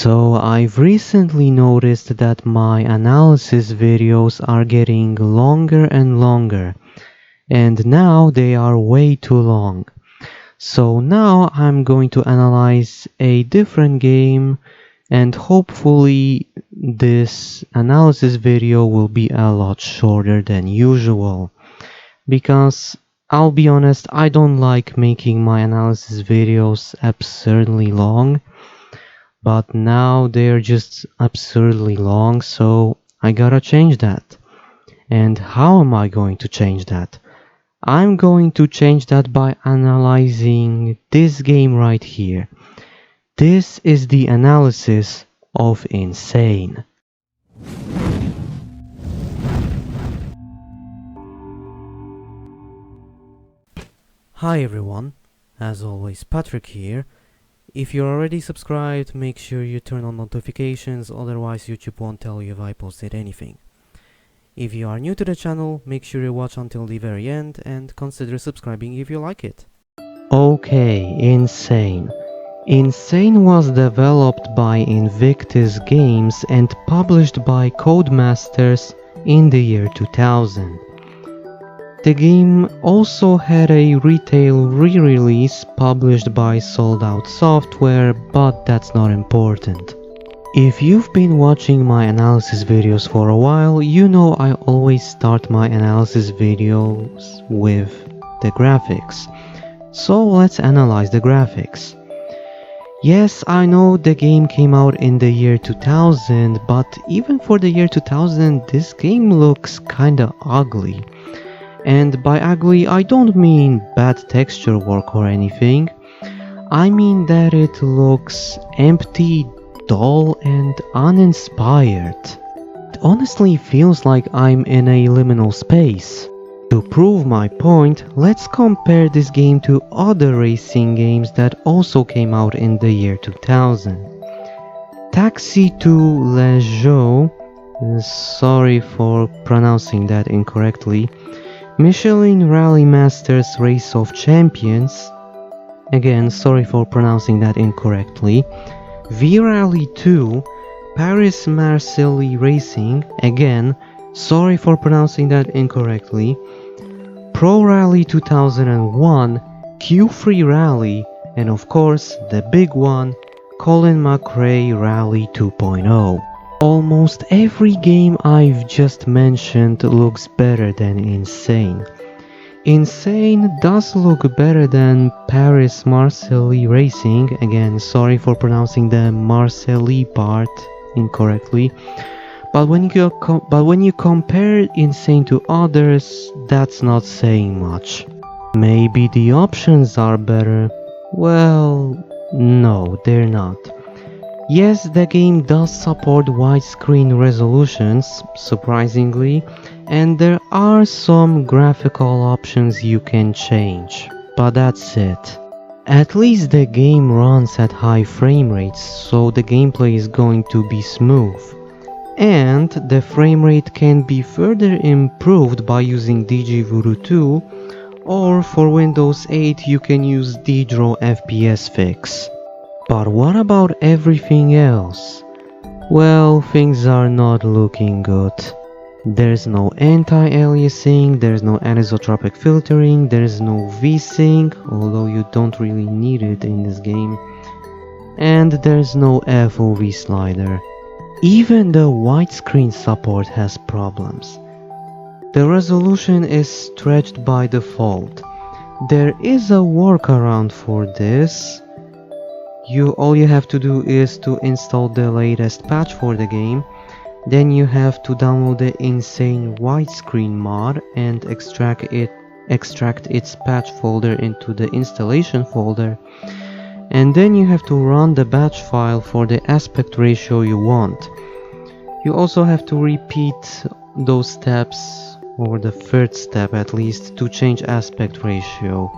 So I've recently noticed that my analysis videos are getting longer and longer, and now they are way too long. So now I'm going to analyze a different game, and hopefully this analysis video will be a lot shorter than usual. Because I'll be honest, I don't like making my analysis videos absurdly long. But now they're just absurdly long, so I gotta change that. And how am I going to change that? I'm going to change that by analyzing this game right here. This is the analysis of 1nsane. Hi everyone, as always Patrick here. If you're already subscribed, make sure you turn on notifications, otherwise YouTube won't tell you if I posted anything. If you are new to the channel, make sure you watch until the very end and consider subscribing if you like it. Okay, 1nsane. 1nsane was developed by Invictus Games and published by Codemasters in the year 2000. The game also had a retail re-release published by Sold Out Software, but that's not important. If you've been watching my analysis videos for a while, you know I always start my analysis videos with the graphics. So let's analyze the graphics. Yes, I know the game came out in the year 2000, but even for the year 2000, this game looks kinda ugly. And by ugly, I don't mean bad texture work or anything. I mean that it looks empty, dull, and uninspired. It honestly feels like I'm in a liminal space. To prove my point, let's compare this game to other racing games that also came out in the year 2000. Taxi to Le Jeu, sorry for pronouncing that incorrectly. Michelin Rally Masters Race of Champions, again sorry for pronouncing that incorrectly. V-Rally 2, Paris Marseille Racing, again sorry for pronouncing that incorrectly. Pro Rally 2001, Q3 Rally, and of course the big one, Colin McRae Rally 2.0. Almost every game I've just mentioned looks better than 1nsane. 1nsane does look better than Paris Marseille Racing, again sorry for pronouncing the Marseille part incorrectly, but when you compare 1nsane to others, that's not saying much. Maybe the options are better? Well, no, they're not. Yes, the game does support widescreen resolutions, surprisingly, and there are some graphical options you can change, but that's it. At least the game runs at high frame rates, so the gameplay is going to be smooth. And the frame rate can be further improved by using DigiVoodoo 2, or for Windows 8 you can use DDRO FPS Fix. But what about everything else? Well, things are not looking good. There's no anti-aliasing, there's no anisotropic filtering, there's no V-Sync, although you don't really need it in this game, and there's no FOV slider. Even the widescreen support has problems. The resolution is stretched by default. There is a workaround for this. All you have to do is to install the latest patch for the game, then you have to download the 1nsane widescreen mod and extract its patch folder into the installation folder, and then you have to run the batch file for the aspect ratio you want. You also have to repeat those steps, or the third step at least, to change aspect ratio.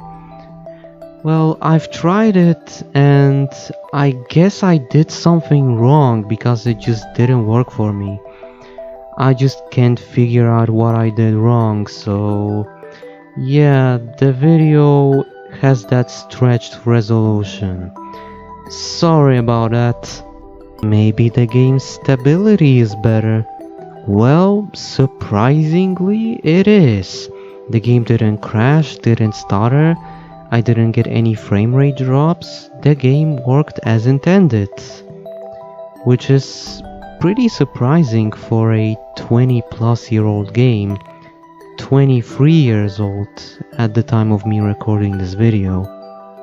Well, I've tried it and I guess I did something wrong because it just didn't work for me. I just can't figure out what I did wrong, so yeah, the video has that stretched resolution. Sorry about that. Maybe the game's stability is better. Well, surprisingly, it is. The game didn't crash, didn't stutter, I didn't get any frame rate drops. The game worked as intended, which is pretty surprising for a 20-plus-year-old game. 23 years old at the time of me recording this video.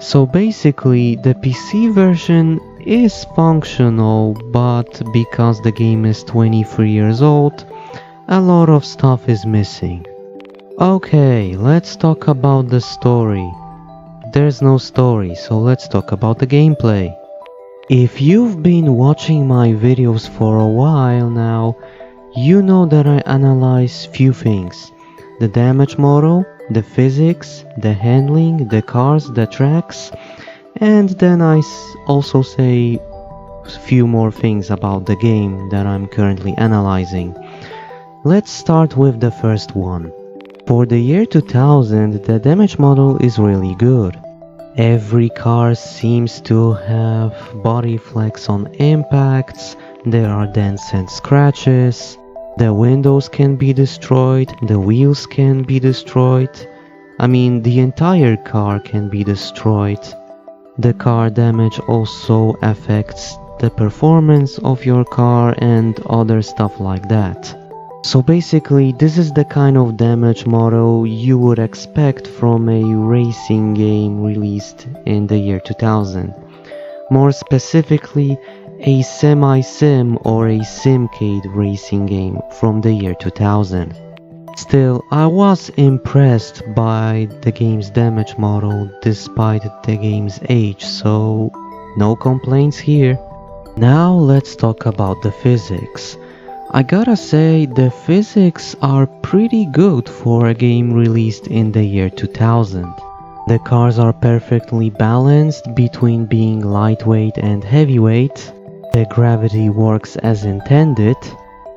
So basically, the PC version is functional, but because the game is 23 years old, a lot of stuff is missing. Okay, let's talk about the story. There's no story, so let's talk about the gameplay. If you've been watching my videos for a while now, you know that I analyze few things. The damage model, the physics, the handling, the cars, the tracks, and then I also say few more things about the game that I'm currently analyzing. Let's start with the first one. For the year 2000, the damage model is really good. Every car seems to have body flex on impacts, there are dents and scratches, the windows can be destroyed, the wheels can be destroyed. I mean, the entire car can be destroyed. The car damage also affects the performance of your car and other stuff like that. So basically, this is the kind of damage model you would expect from a racing game released in the year 2000. More specifically, a semi-sim or a simcade racing game from the year 2000. Still, I was impressed by the game's damage model despite the game's age, so no complaints here. Now let's talk about the physics. I gotta say, the physics are pretty good for a game released in the year 2000. The cars are perfectly balanced between being lightweight and heavyweight. The gravity works as intended.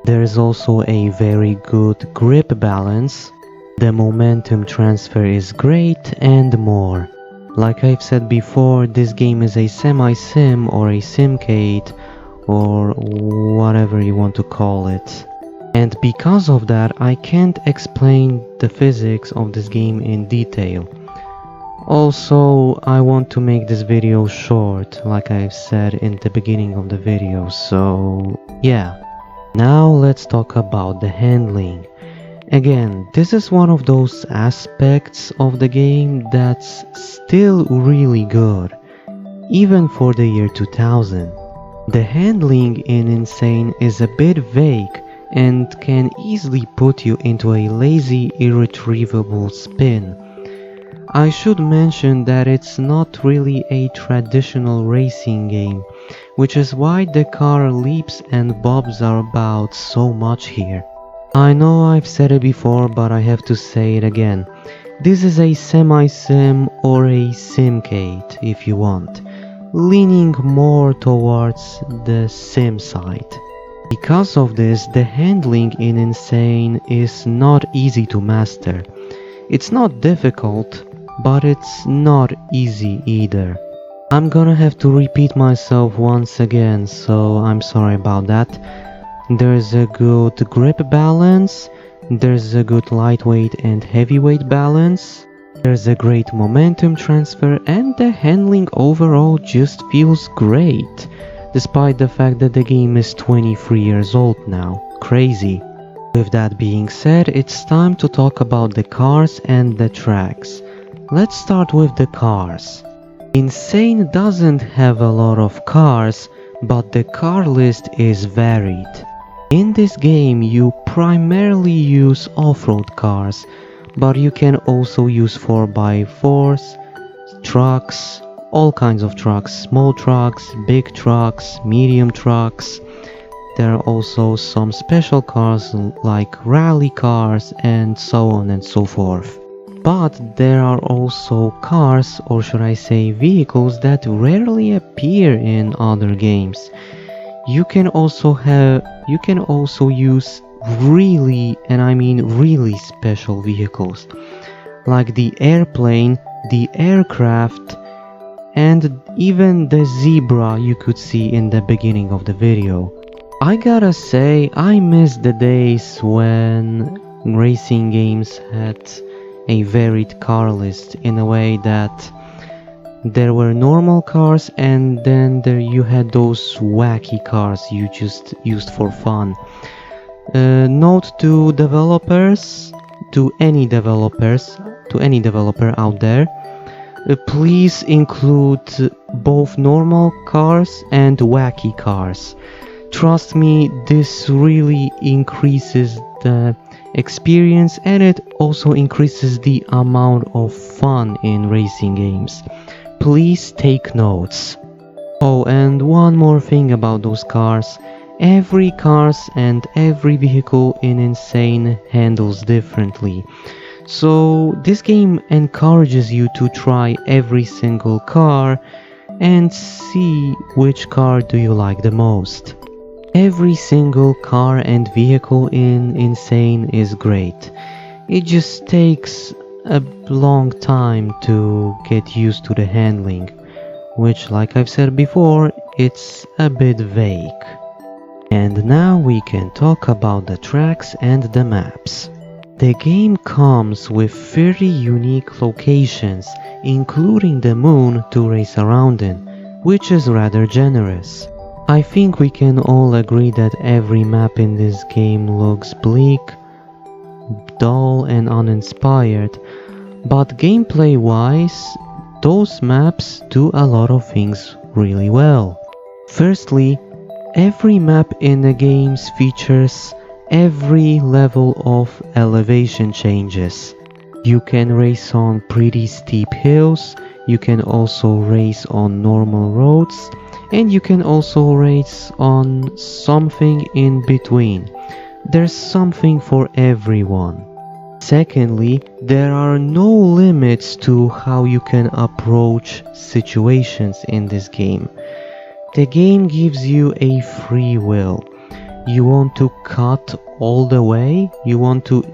There is also a very good grip balance. The momentum transfer is great and more. Like I've said before, this game is a semi-sim or a simcade, or whatever you want to call it. And because of that, I can't explain the physics of this game in detail. Also, I want to make this video short, like I've said in the beginning of the video, so yeah. Now let's talk about the handling. Again, this is one of those aspects of the game that's still really good, even for the year 2000. The handling in 1nsane is a bit vague and can easily put you into a lazy, irretrievable spin. I should mention that it's not really a traditional racing game, which is why the car leaps and bobs are about so much here. I know I've said it before, but I have to say it again. This is a semi-sim or a simcade, if you want, leaning more towards the sim side. Because of this, the handling in 1nsane is not easy to master. It's not difficult, but it's not easy either. I'm gonna have to repeat myself once again, so I'm sorry about that. There's a good grip balance, there's a good lightweight and heavyweight balance, there's a great momentum transfer, and the handling overall just feels great, despite the fact that the game is 23 years old now. Crazy. With that being said, it's time to talk about the cars and the tracks. Let's start with the cars. 1nsane doesn't have a lot of cars, but the car list is varied. In this game you primarily use off-road cars, but you can also use 4x4s, trucks, all kinds of trucks, small trucks, big trucks, medium trucks. There are also some special cars like rally cars and so on and so forth. But there are also cars, or should I say vehicles, that rarely appear in other games. You can also use really, and I mean really special vehicles, like the airplane, the aircraft, and even the zebra you could see in the beginning of the video. I gotta say, I miss the days when racing games had a varied car list in a way that there were normal cars and then you had those wacky cars you just used for fun. Note to developers, to any developer out there, please include both normal cars and wacky cars. Trust me, this really increases the experience and it also increases the amount of fun in racing games. Please take notes. Oh, and one more thing about those cars. Every cars and every vehicle in 1nsane handles differently. So this game encourages you to try every single car and see which car do you like the most. Every single car and vehicle in 1nsane is great. It just takes a long time to get used to the handling, which, like I've said before, it's a bit vague. And now we can talk about the tracks and the maps. The game comes with 30 unique locations, including the moon to race around in, which is rather generous. I think we can all agree that every map in this game looks bleak, dull and uninspired, but gameplay wise, those maps do a lot of things really well. Firstly, every map in the game features every level of elevation changes. You can race on pretty steep hills, you can also race on normal roads, and you can also race on something in between. There's something for everyone. Secondly, there are no limits to how you can approach situations in this game. The game gives you a free will. You want to cut all the way, you want to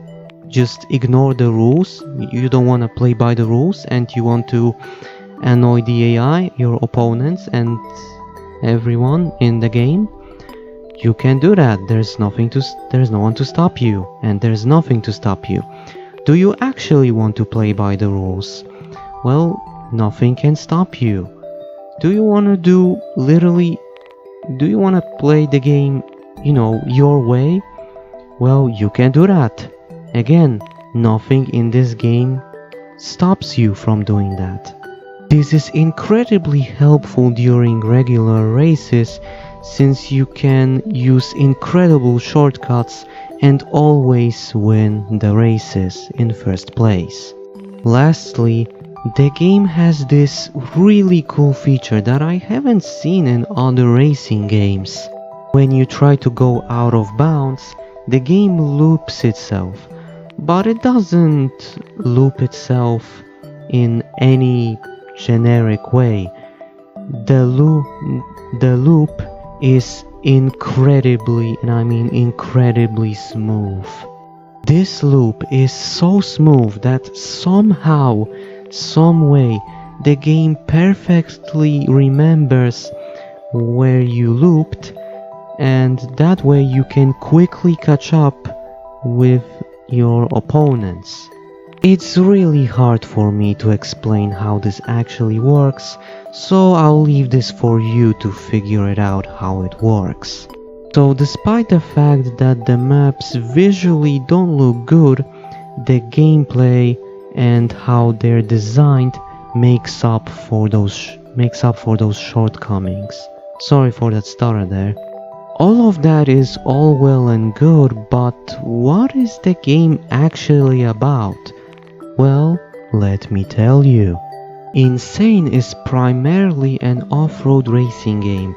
just ignore the rules, you don't want to play by the rules, and you want to annoy the AI, your opponents, and everyone in the game. You can do that. There's no one to stop you, and there's nothing to stop you. Do you actually want to play by the rules? Well, nothing can stop you. Do you want to play the game, your way? Well, you can do that. Again, nothing in this game stops you from doing that. This is incredibly helpful during regular races, since you can use incredible shortcuts and always win the races in first place. Lastly, the game has this really cool feature that I haven't seen in other racing games. When you try to go out of bounds, the game loops itself, but it doesn't loop itself in any generic way. The loop is incredibly, and I mean incredibly smooth. This loop is so smooth that somehow, some way, the game perfectly remembers where you looped, and that way you can quickly catch up with your opponents. It's really hard for me to explain how this actually works, so I'll leave this for you to figure it out how it works. So despite the fact that the maps visually don't look good, the gameplay and how they're designed makes up for those shortcomings. Sorry for that stutter there. All of that is all well and good, but what is the game actually about? Well, let me tell you. 1nsane is primarily an off-road racing game,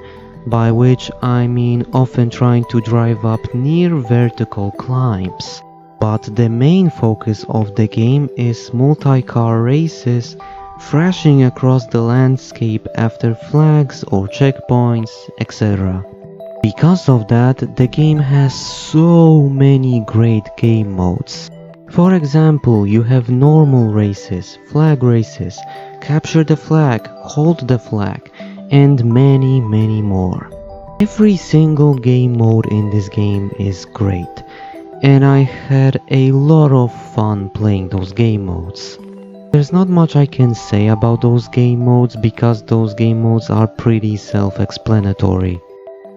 by which I mean often trying to drive up near vertical climbs. But the main focus of the game is multi-car races, thrashing across the landscape after flags or checkpoints, etc. Because of that, the game has so many great game modes. For example, you have normal races, flag races, capture the flag, hold the flag, and many more. Every single game mode in this game is great, and I had a lot of fun playing those game modes. There's not much I can say about those game modes because those game modes are pretty self-explanatory.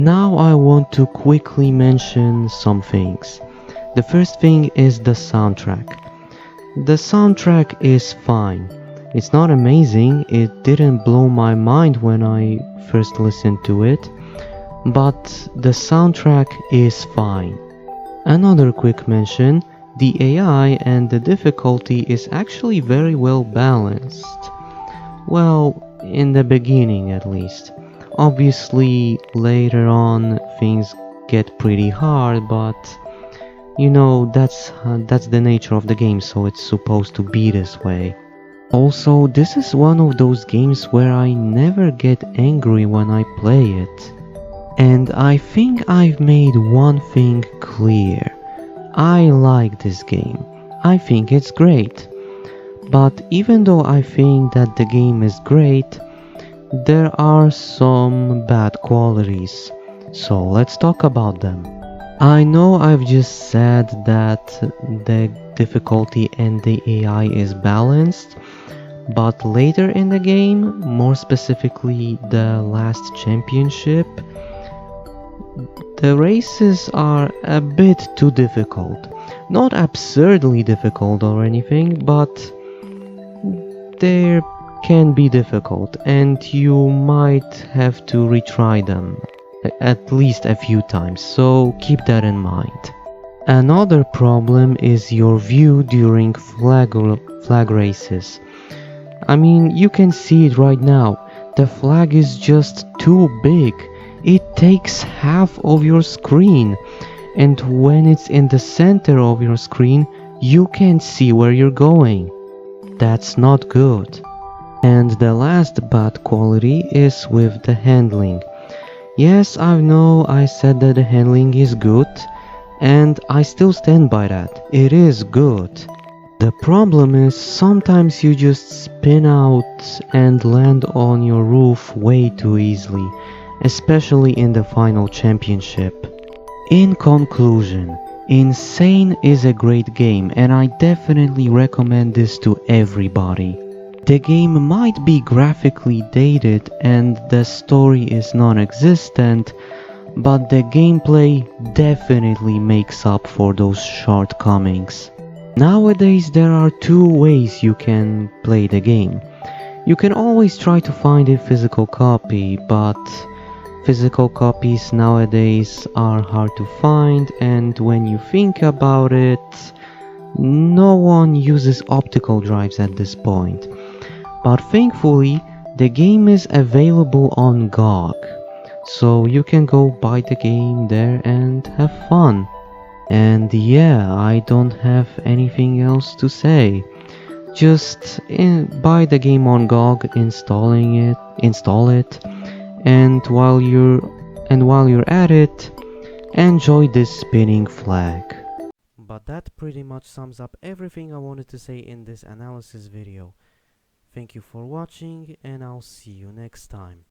Now I want to quickly mention some things. The first thing is the soundtrack. The soundtrack is fine. It's not amazing, it didn't blow my mind when I first listened to it, but the soundtrack is fine. Another quick mention, the AI and the difficulty is actually very well balanced. Well, in the beginning at least. Obviously, later on things get pretty hard, but you know, that's the nature of the game, so it's supposed to be this way. Also, this is one of those games where I never get angry when I play it. And I think I've made one thing clear. I like this game. I think it's great. But even though I think that the game is great, there are some bad qualities. So let's talk about them. I know I've just said that the difficulty and the AI is balanced, but later in the game, more specifically the last championship, the races are a bit too difficult. Not absurdly difficult or anything, but they can be difficult and you might have to retry them at least a few times, so keep that in mind. Another problem is your view during flag races. I mean, you can see it right now. The flag is just too big. It takes half of your screen, and when it's in the center of your screen, you can't see where you're going. That's not good. And the last bad quality is with the handling. Yes, I know I said that the handling is good, and I still stand by that. It is good. The problem is sometimes you just spin out and land on your roof way too easily, especially in the final championship. In conclusion, 1nsane is a great game and I definitely recommend this to everybody. The game might be graphically dated and the story is non-existent, but the gameplay definitely makes up for those shortcomings. Nowadays there are two ways you can play the game. You can always try to find a physical copy, but physical copies nowadays are hard to find, and when you think about it, no one uses optical drives at this point. But thankfully, the game is available on GOG, so you can go buy the game there and have fun. And yeah, I don't have anything else to say. Just buy the game on GOG, install it, and while you're at it, enjoy this spinning flag. But that pretty much sums up everything I wanted to say in this analysis video. Thank you for watching, and I'll see you next time.